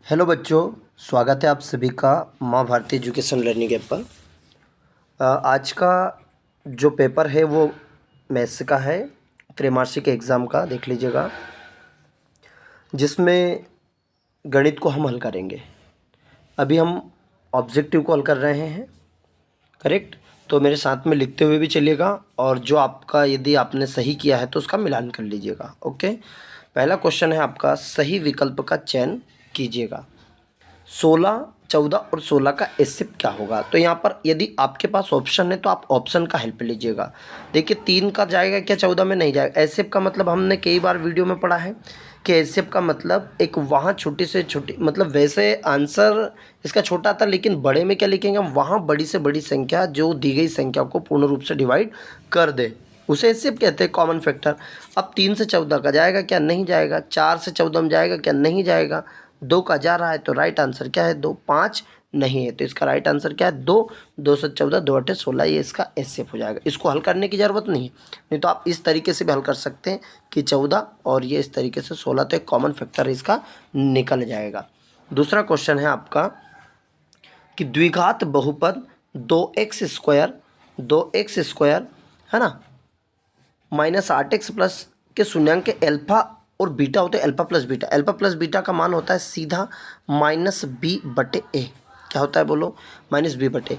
Hello बच्चों, स्वागत है आप सभी का माँ भारती एजुकेशन लर्निंग ऐप पर। आज का जो पेपर है वो मैथ्स का है, त्रैमासिक एग्ज़ाम का। देख लीजिएगा, जिसमें गणित को हम हल करेंगे। अभी हम ऑब्जेक्टिव को हल कर रहे हैं, करेक्ट। तो मेरे साथ में लिखते हुए भी चलिएगा, और जो आपका यदि आपने सही किया है तो उसका मिलान कर लीजिएगा। ओके, पहला क्वेश्चन है आपका, सही विकल्प का चयन कीजिएगा। 16, 14 और 16 का एसएफ क्या होगा? तो यहाँ पर यदि आपके पास ऑप्शन है तो आप ऑप्शन का हेल्प लीजिएगा। देखिए, 3 का जाएगा क्या 14 में? नहीं जाएगा। एसएफ का मतलब हमने कई बार वीडियो में पढ़ा है कि एसएफ का मतलब एक वहाँ छोटी से छोटी, मतलब वैसे आंसर इसका छोटा था, लेकिन बड़े में क्या लिखेंगे हम? वहाँ बड़ी से बड़ी संख्या जो दी गई संख्या को पूर्ण रूप से डिवाइड कर दे, उसे एसएफ कहते हैं, कॉमन फैक्टर। अब 3 से 14 का जाएगा क्या? नहीं जाएगा। 4 से 14 में जाएगा क्या? नहीं जाएगा। 2 का जा रहा है, तो राइट आंसर क्या है? 2। 5 नहीं है, तो इसका राइट आंसर क्या है? 2। 2 से 14, 2 8 16, ये इसका एसएफ हो जाएगा। इसको हल करने की ज़रूरत नहीं है, नहीं तो आप इस तरीके से भी हल कर सकते हैं कि 14 और ये इस तरीके से 16, तो एक कॉमन फैक्टर इसका निकल जाएगा। दूसरा क्वेश्चन है आपका कि द्विघात बहुपद 2x² है ना, -8x प्लस के शून्यांक के अल्फा और बीटा होते हैं। Alpha plus beta, alpha plus beta का मान होता है सीधा -b/a। क्या होता है बोलो? -b/a।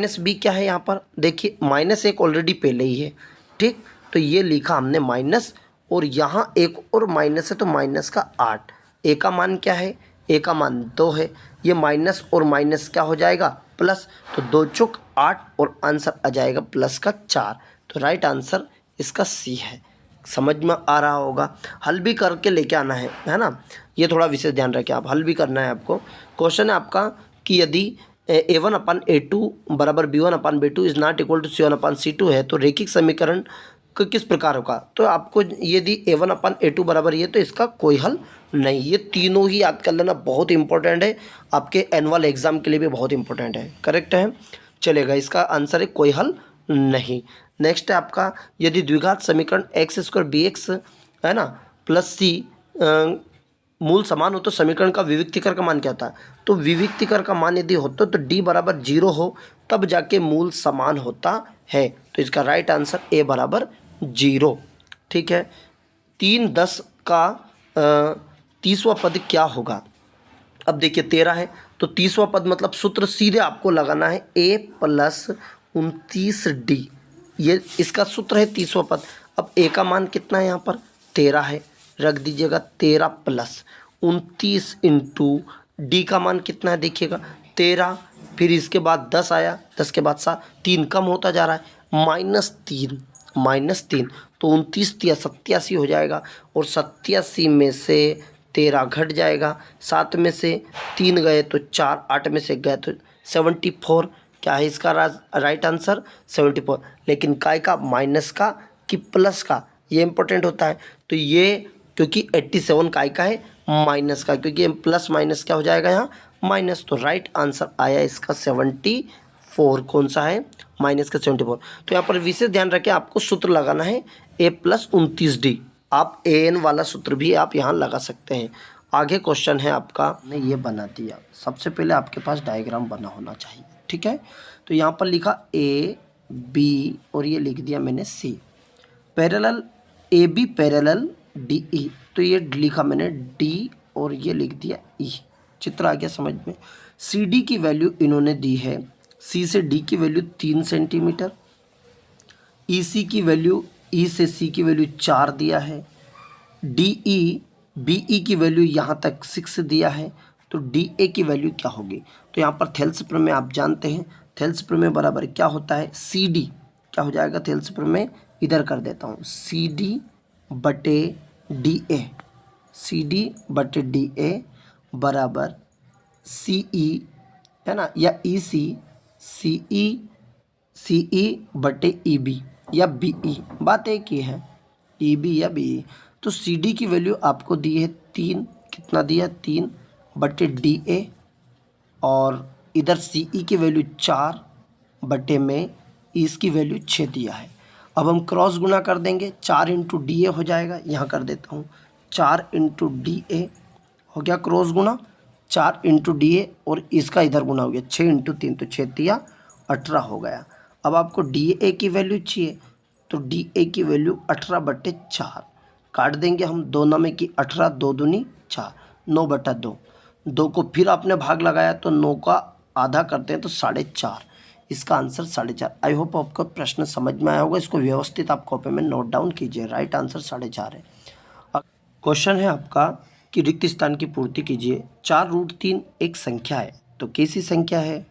-b क्या है यहाँ पर? देखिए, -1 ऑलरेडी पहले ही है, ठीक। तो ये लिखा हमने माइनस, और यहाँ एक और माइनस है, तो माइनस का 8। ए का मान क्या है? ए का मान 2 है। ये माइनस और माइनस क्या हो जाएगा? प्लस। तो 2 चौक 8 और आंसर आ जाएगा प्लस का 4। तो राइट आंसर इसका सी है। समझ में आ रहा होगा? हल भी करके लेके आना है ना, ये थोड़ा विशेष ध्यान रखें, आप हल भी करना है आपको। क्वेश्चन है आपका कि यदि a1/a2 बराबर b1/b2 is not equal to c1/c2 है, तो रैखिक समीकरण किस प्रकार होगा? तो आपको यदि a1/a2 बराबर ये, तो इसका कोई हल नहीं। ये तीनों ही याद कर लेना, बहुत इंपॉर्टेंट है, आपके एनुअल एग्जाम के लिए भी बहुत इंपॉर्टेंट है। करेक्ट है, चलेगा। इसका आंसर है कोई हल नहीं। नेक्स्ट है आपका, यदि द्विघात समीकरण x² bx है ना प्लस c मूल समान हो तो समीकरण का विविक्तिकर का मान क्या होता है? तो विविक्तिकर का मान यदि होता तो d बराबर 0 हो, तब जाके मूल समान होता है। तो इसका राइट आंसर a बराबर 0। ठीक है। 3×10 का 30वां पद क्या होगा? अब देखिए, 13 है, तो 30वां पद मतलब सूत्र सीधे आपको लगाना है a + 29d, ये इसका सूत्र है 30वां पद। अब a का मान कितना है? यहाँ पर 13 है, रख दीजिएगा 13 + 29 इंटू d का मान कितना है? देखिएगा 13, फिर इसके बाद 10 आया, 10 के बाद 7, 3 कम होता जा रहा है, -3, तो 29 या 87 हो जाएगा, और 87 में से 13 घट जाएगा, 7 में से 3 गए तो 4, 8 में से गए तो 74। क्या है इसका राइट आंसर? 74। लेकिन काय का? माइनस का कि प्लस का, ये इंपॉर्टेंट होता है। तो ये क्योंकि 87 काय का है? माइनस का, क्योंकि प्लस माइनस क्या हो जाएगा यहाँ? माइनस। तो राइट आंसर आया इसका 74। कौन सा है? माइनस का 74। तो यहाँ पर विशेष ध्यान रखें, आपको सूत्र लगाना है a + 29d। आप an वाला सूत्र भी आप यहाँ लगा सकते हैं। आगे क्वेश्चन है आपका, ने ये बना दिया, सबसे पहले आपके पास डायग्राम बना होना चाहिए, ठीक है। तो यहाँ पर लिखा a b और ये लिख दिया मैंने c, parallel AB parallel DE, तो ये लिखा मैंने D और ये लिख दिया E। चित्र आ गया समझ में? CD की वैल्यू इन्होंने दी है, C से D की वैल्यू 3 सेंटीमीटर, EC की वैल्यू, E से C की वैल्यू 4 दिया है, DE BE की वैल्यू यहाँ तक 6 दिया है, तो DA की वैल्यू क्या होगी? तो यहाँ पर थेल्स प्रमेय आप जानते हैं, थेल्स प्रमेय बराबर क्या होता है? CD क्या हो जाएगा? थेल्स प्रमेय इधर कर देता हूँ, CD/DA, CD/DA बराबर CE है ना, या EC, CE/EB या BE, बात एक ही है, EB या BE। तो CD की वैल्यू आपको दी है 3, कितना दिया? 3/DA, और इधर CE की वैल्यू 4/में, इसकी वैल्यू 6 दिया है। अब हम क्रॉस गुना कर देंगे, 4 × DA हो जाएगा, यहाँ कर देता हूँ 4 × DA हो गया cross Guna, 4 into D A और इसका इधर गुना हो गया 6 इंटू 3 तो 6 तिया 18 हो गया। अब आपको डी ए की वैल्यू चाहिए तो डी ए की वैल्यू 18/4 काट देंगे हम, 2 नामे की 18, 2 दूनी 4, 9/2। 2 को फिर आपने भाग लगाया तो 9 का आधा करते हैं तो 4.5, इसका आंसर 4.5। आई होप आपको प्रश्न समझ में आया होगा। इसको व्यवस्थित आप कॉपी में नोट डाउन कीजिए। राइट आंसर 4.5 है। क्वेश्चन है आपका कि रिक्त स्थान की पूर्ति कीजिए। 4√3 एक संख्या है, तो कैसी संख्या है,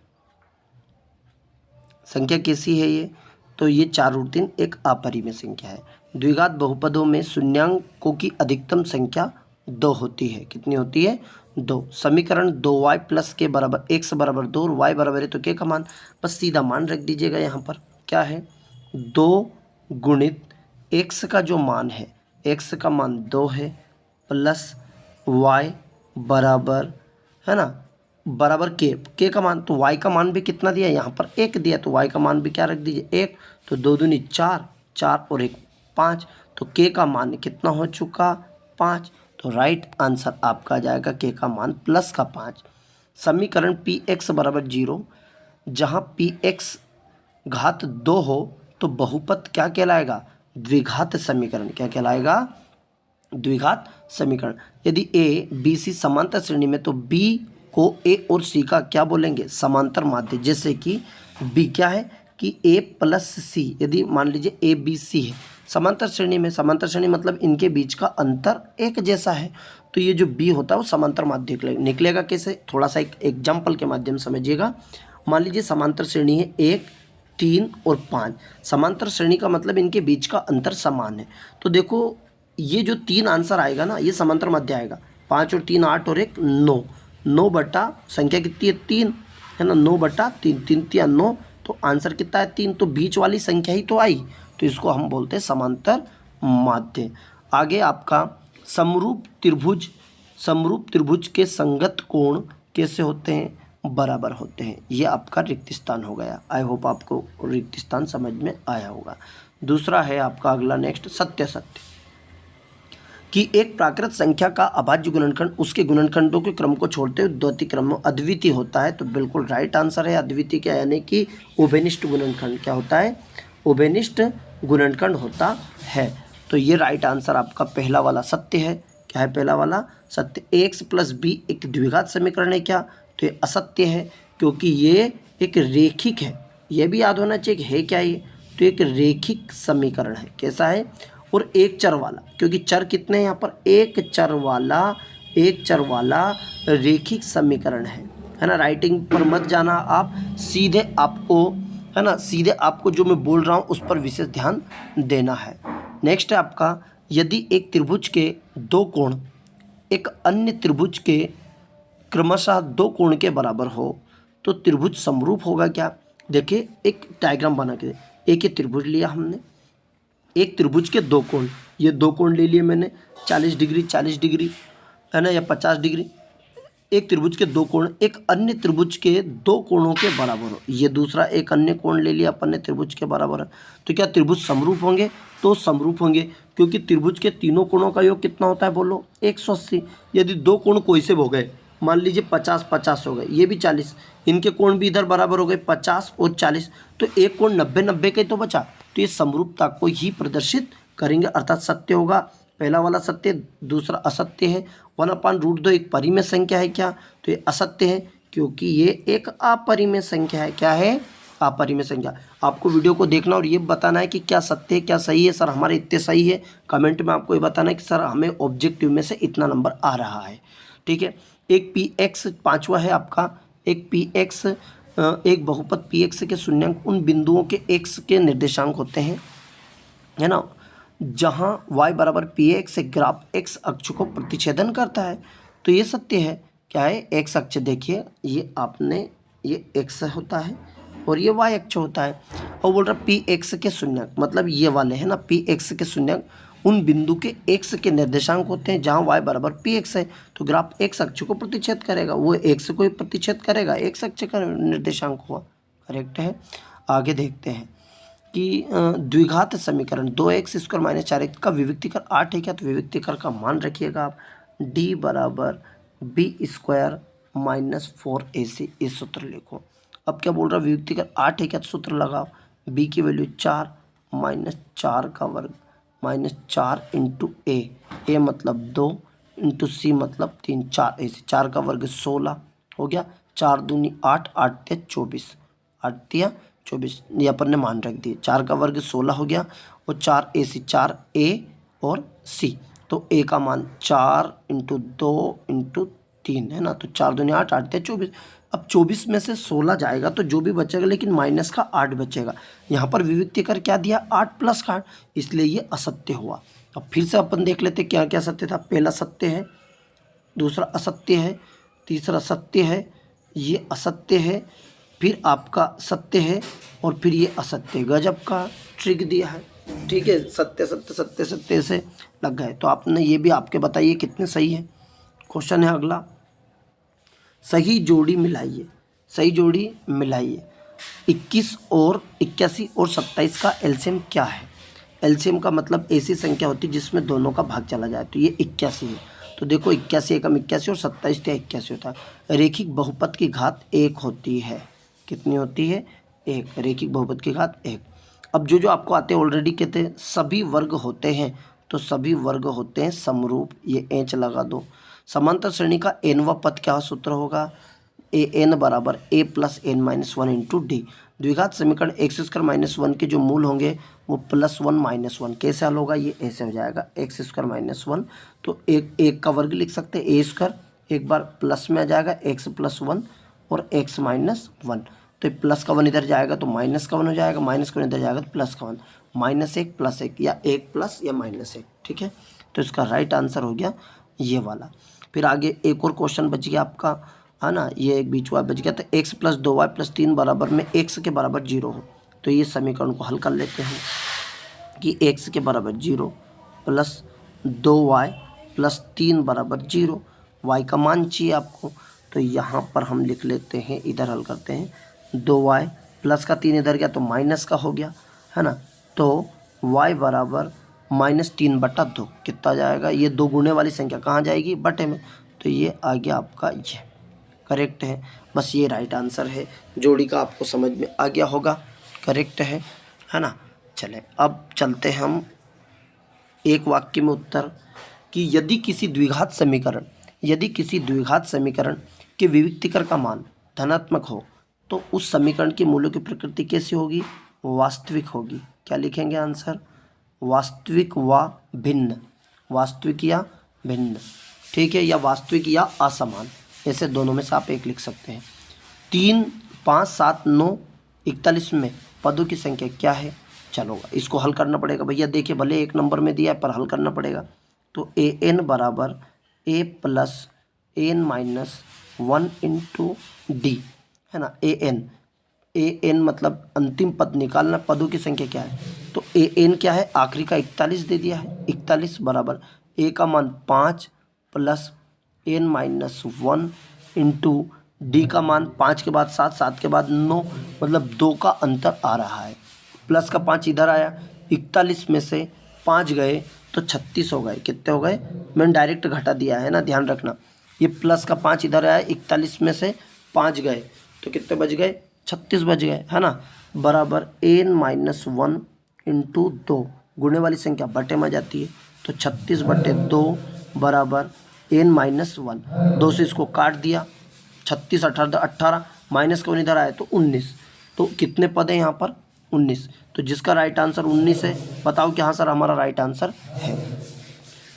संख्या कैसी है ये, तो ये 4√3 एक अपरिमेय संख्या है। द्विघात बहुपदों में शून्याङ्कों की अधिकतम संख्या 2 होती है। कितनी होती है, 2। समीकरण 2y प्लस के बराबर x बराबर 2 और y बराबर है तो k का मान, बस सीधा मान रख दीजिएगा। यहाँ पर क्या है, 2 गुणित x का जो मान है, x का मान 2 है, प्लस y बराबर, है ना, बराबर के का मान, तो y का मान भी कितना दिया है, यहाँ पर 1 दिया, तो y का मान भी क्या रख दीजिए 1, तो 2 दूनी 4, 4 और 1 5, तो k का मान कितना हो चुका 5, तो राइट आंसर आपका आ जाएगा k का मान प्लस का 5। समीकरण px बराबर 0, जहाँ px घात 2 हो तो बहुपद क्या कहलाएगा, द्विघात समीकरण। क्या कहलाएगा, द्विघात समीकरण। यदि ए बी सी समांतर श्रेणी में तो बी को ए और सी का क्या बोलेंगे, समांतर माध्य। जैसे कि बी क्या है कि ए प्लस सी, यदि मान लीजिए ए बी सी है समांतर श्रेणी में, समांतर श्रेणी मतलब इनके बीच का अंतर एक जैसा है, तो ये जो बी होता है वो समांतर माध्य निकलेगा। कैसे, थोड़ा सा एक एग्जाम्पल के माध्यम से समझिएगा। मान लीजिए समांतर श्रेणी है 1, 3 और 5। समांतर श्रेणी का मतलब इनके बीच का अंतर समान है। तो देखो ये जो 3 आंसर आएगा ना, ये समांतर माध्य आएगा। 5 और 3 8 और 1 9, 9 बटा संख्या कितनी है 3, है ना, 9/3, 3 तिया 9, तो आंसर कितना है 3, तो बीच वाली संख्या ही तो आई, तो इसको हम बोलते हैं समांतर माध्य। आगे आपका समरूप त्रिभुज, समरूप त्रिभुज के संगत कोण कैसे होते हैं, बराबर होते हैं। ये आपका रिक्त स्थान हो गया। आई होप आपको रिक्त स्थान समझ में आया होगा। दूसरा है आपका अगला नेक्स्ट, सत्य सत्य कि एक प्राकृत संख्या का अभाज्य गुणनखंड उसके गुणनखंडों के क्रम को छोड़ते हुए द्वितीय क्रम में अद्वितीय होता है। तो बिल्कुल राइट आंसर है अद्वितीय, क्या यानी कि उभयनिष्ठ गुणनखंड क्या होता है, उभयनिष्ठ गुणनखंड होता है। तो ये राइट आंसर आपका पहला वाला सत्य है। क्या है पहला वाला सत्य। एक्स प्लस बी एक द्विघात समीकरण है क्या, तो ये असत्य है, क्योंकि ये एक रेखिक है। ये भी याद होना चाहिए है क्या ये, तो एक रेखिक समीकरण है। कैसा है, और एक चर वाला, क्योंकि चर कितने हैं यहाँ पर, एक चर वाला रेखिक समीकरण है ना। राइटिंग पर मत जाना आप, सीधे आपको, है ना, सीधे आपको जो मैं बोल रहा हूँ उस पर विशेष ध्यान देना है। नेक्स्ट है आपका, यदि एक त्रिभुज के 2 कोण एक अन्य त्रिभुज के क्रमशः 2 कोण के बराबर हो तो त्रिभुज समरूप होगा क्या। देखिए एक डायग्राम बना के, एक ये त्रिभुज लिया हमने, एक त्रिभुज के 2 कोण, ये 2 कोण ले लिए मैंने 40 डिग्री 40 डिग्री, है ना, या 50 डिग्री। एक त्रिभुज के 2 कोण एक अन्य त्रिभुज के 2 कोणों के बराबर हो, ये दूसरा एक अन्य कोण ले लिया अपन ने त्रिभुज के बराबर है, तो क्या त्रिभुज समरूप होंगे, तो समरूप होंगे, क्योंकि त्रिभुज के तीनों कोणों का योग कितना होता है बोलो 180। यदि 2 कोण कोई से हो गए, मान लीजिए 50 50 हो गए, ये भी 40, इनके कोण भी इधर बराबर हो गए 50 और 40, तो एक कोण 90 90 के तो बचा, तो ये समरूपता को ही प्रदर्शित करेंगे, अर्थात सत्य होगा। पहला वाला सत्य, दूसरा असत्य है। 1/√2 एक परिमेय संख्या है क्या, तो ये असत्य है, क्योंकि ये एक अपरिमेय संख्या है। क्या है, अपरिमेय संख्या। आपको वीडियो को देखना और ये बताना है कि क्या सत्य है क्या सही है। सर हमारे इतने सही है, कमेंट में आपको ये बताना है कि सर हमें ऑब्जेक्टिव में से इतना नंबर आ रहा है। ठीक है, एक px 5वां है आपका, एक px एक बहुपद px के शून्याङ्क उन बिंदुओं के x के निर्देशांक होते हैं, है ना, जहाँ y बराबर px से ग्राफ x अक्ष को प्रतिच्छेदन करता है। तो ये सत्य है। क्या है, x अक्ष देखिए, ये आपने ये x होता है और ये y अक्ष होता है, और बोल रहा px के शून्याङ्क मतलब ये वाले हैं ना, px के शून्याङ्क उन बिंदु के x के निर्देशांक होते हैं जहाँ y बराबर px है, तो ग्राफ x अक्ष को प्रतिच्छेद करेगा, वो x को प्रतिच्छेद करेगा, x अक्ष का निर्देशांक हुआ। करेक्ट है। आगे देखते हैं कि द्विघात समीकरण 2x² - 4x का विविक्तिकर 8 है क्या, तो विविक्तिकर का मान रखिएगा आप, d बराबर b² -4AC इस सूत्र लिखो। अब क्या बोल रहा है, वियुक्ति कर 8 है क्या, सूत्र लगाओ, b की वैल्यू 4 -4 का वर्ग -4 इंटू a मतलब 2 इंटू c मतलब 3, 4AC, 4 का वर्ग 16 हो गया, 4 दूनी 8, 8 तिया 24, 8 तिया 24, ये अपन ने मान रख दिए, 4 का वर्ग 16 हो गया और 4AC 4a और c, तो a का मान 4 इंटू 2 इंटू 3 है ना, तो 4 दूनी 8, 8 तिया 24। अब 24 में से 16 जाएगा तो जो भी बचेगा, लेकिन माइनस का 8 बचेगा। यहाँ पर विविक्ति कर क्या दिया, 8 प्लस का 8, इसलिए ये असत्य हुआ। अब फिर से अपन देख लेते क्या क्या सत्य था। पहला सत्य है, दूसरा असत्य है, तीसरा सत्य है, ये असत्य है, फिर आपका सत्य है और फिर ये असत्य। गजब का ट्रिक दिया है, ठीक है, सत्य सत्य सत्य सत्य से लग गए। तो आपने ये भी आपके बताइए कितने सही है। क्वेश्चन है अगला, सही जोड़ी मिलाइए, सही जोड़ी मिलाइए। 21 और 81 और 27 का एलसीएम क्या है। एलसीएम का मतलब ऐसी संख्या होती है जिसमें दोनों का भाग चला जाए, तो ये 81 है। तो देखो 81 एकम 81 और 27 तिया 81 होता है। रेखिक बहुपद की घात 1 होती है, कितनी होती है, 1, रेखिक बहुपद की घात 1। अब जो जो आपको आते हैं ऑलरेडी कहते हैं सभी वर्ग होते हैं, तो सभी वर्ग होते हैं समरूप, ये एच लगा दो। समांतर श्रेणी का nवां पद क्या सूत्र होगा, ए एन बराबर a plus N minus 1 into D. द्विघात समीकरण एक्स स्क्वायर माइनस 1 के जो मूल होंगे वो +1 -1, कैसे हल होगा, ये ऐसे हो जाएगा एक्स स्क्वायर माइनस 1, तो एक का वर्ग लिख सकते हैं ए स्क्वायर, एक बार प्लस में आ जाएगा एक्स प्लस 1 और एक्स माइनस 1, तो प्लस का 1 इधर जाएगा तो माइनस का 1 हो जाएगा, माइनस का 1 इधर जाएगा तो प्लस का 1, -1 +1 या 1 प्लस या -1, ठीक है। तो इसका राइट आंसर हो गया ये वाला। फिर आगे एक और क्वेश्चन बच गया आपका, है ना, ये एक बीच वाला बच गया, तो x + 2y + 3 बराबर में x के बराबर 0 हो, तो ये समीकरण को हल कर लेते हैं कि x के बराबर 0 + 2y + 3 बराबर 0, y का मान चाहिए आपको, तो यहाँ पर हम लिख लेते हैं, इधर हल करते हैं, 2y प्लस का 3 इधर गया तो माइनस का हो गया, है ना, तो y बराबर -3/2 कितना जाएगा, ये 2 गुणे वाली संख्या कहाँ जाएगी, बटे में, तो ये आ गया आपका, ये करेक्ट है। बस ये राइट आंसर है, जोड़ी का आपको समझ में आ गया होगा, करेक्ट है ना। चले अब चलते हम एक वाक्य में उत्तर, कि यदि किसी द्विघात समीकरण के विविक्तिकर का मान धनात्मक हो तो उस समीकरण के मूल्यों की प्रकृति कैसी होगी, वास्तविक होगी। क्या लिखेंगे आंसर, वास्तविक व भिन्न, वास्तविक या भिन्न, ठीक है, या वास्तविक या असमान, ऐसे दोनों में से आप एक लिख सकते हैं। 3, 5, 7, 9, 41 में पदों की संख्या क्या है, चलो इसको हल करना पड़ेगा भैया। देखिए भले एक नंबर में दिया है पर हल करना पड़ेगा, तो an बराबर a plus n minus 1 into D, है ना, an मतलब अंतिम पद निकालना, पदों की संख्या क्या है, तो an क्या है, आखिरी का 41 दे दिया है, 41 बराबर a का मान 5 plus n minus 1 into D का मान 5 के बाद 7, 7 के बाद 9, मतलब 2 का अंतर आ रहा है, प्लस का 5 इधर आया, 41 में से 5 गए तो 36 हो गए, कितने हो गए, मैंने डायरेक्ट घटा दिया है ना, ध्यान रखना, ये प्लस का 5 इधर आया, 41 में से 5 गए तो कितने बच गए, 36 बच गए, है ना, बराबर n माइनस 1 इंटू 2, गुणे वाली संख्या बटे में जाती है, तो 36/2 बराबर n माइनस 1, 2 से इसको काट दिया, 36 18 माइनस का 1 इधर आया तो 19, तो कितने पद हैं यहाँ पर, 19, तो जिसका राइट आंसर 19 है। बताओ कि हाँ सर हमारा राइट आंसर है।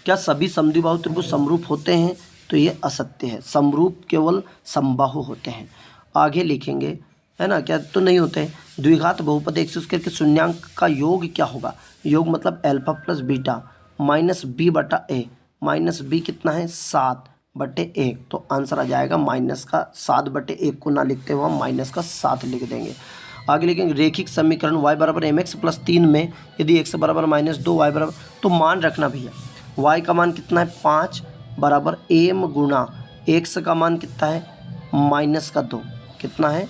क्या सभी समद्विबाहु त्रिभुज समरूप होते हैं, तो ये असत्य है, समरूप केवल समबाहु होते हैं। आगे लिखेंगे, है ना, क्या तो नहीं होते हैं। द्विघात बहुपद एक्स स्क्वायर के शून्यांक का योग क्या होगा, योग मतलब alpha plus beta minus B बटा ए, माइनस बी कितना है 7/1, तो आंसर आ जाएगा माइनस का 7/1 को ना लिखते हुए हम माइनस का 7 लिख देंगे। आगे लिखेंगे रेखिक समीकरण y बराबर mx प्लस 3 में यदि x बराबर -2 y बराबर, तो मान रखना भैया y का मान कितना है 5 बराबर m गुणा x का मान कितना है -2, कितना है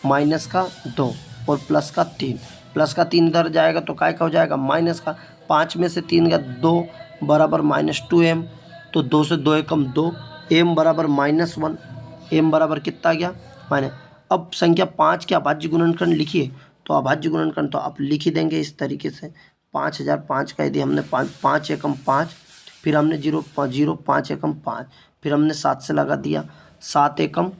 -2 और प्लस का 3, प्लस का 3 इधर जाएगा तो काय का हो जाएगा माइनस का, 5 में से 3 गया 2 बराबर -2m, तो 2 से 2 कम 2, m बराबर -1, m बराबर कितना आ गया माइनस। अब संख्या 5 के अभाज्य गुणनखंड लिखिए, तो अभाज्य गुणनखंड तो आप लिख ही देंगे इस तरीके से। 5005 का यदि हमने 5 एकम 5, फिर हमने 0 5 एकम 5, फिर हमने 7 से लगा दिया, 7 एकम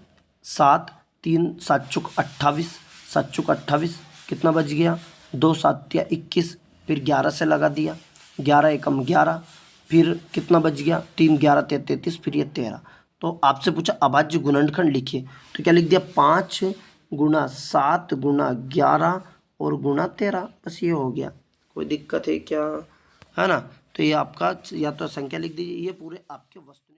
7, 3 7 चुक 28, 7 चुक 28 कितना बच गया 2 7 21, फिर 11 से लगा दिया, 11 एकम 11, फिर कितना बच गया 3 11 33, फिर ये 13। तो आपसे पूछा अभाज्य गुणनखंड लिखिए, तो क्या लिख दिया 5 गुणा 7 गुणा 11 और गुणा 13, बस ये हो गया। कोई दिक्कत है क्या, है ना। तो ये आपका या तो संख्या लिख दीजिए, ये पूरे आपके वस्तु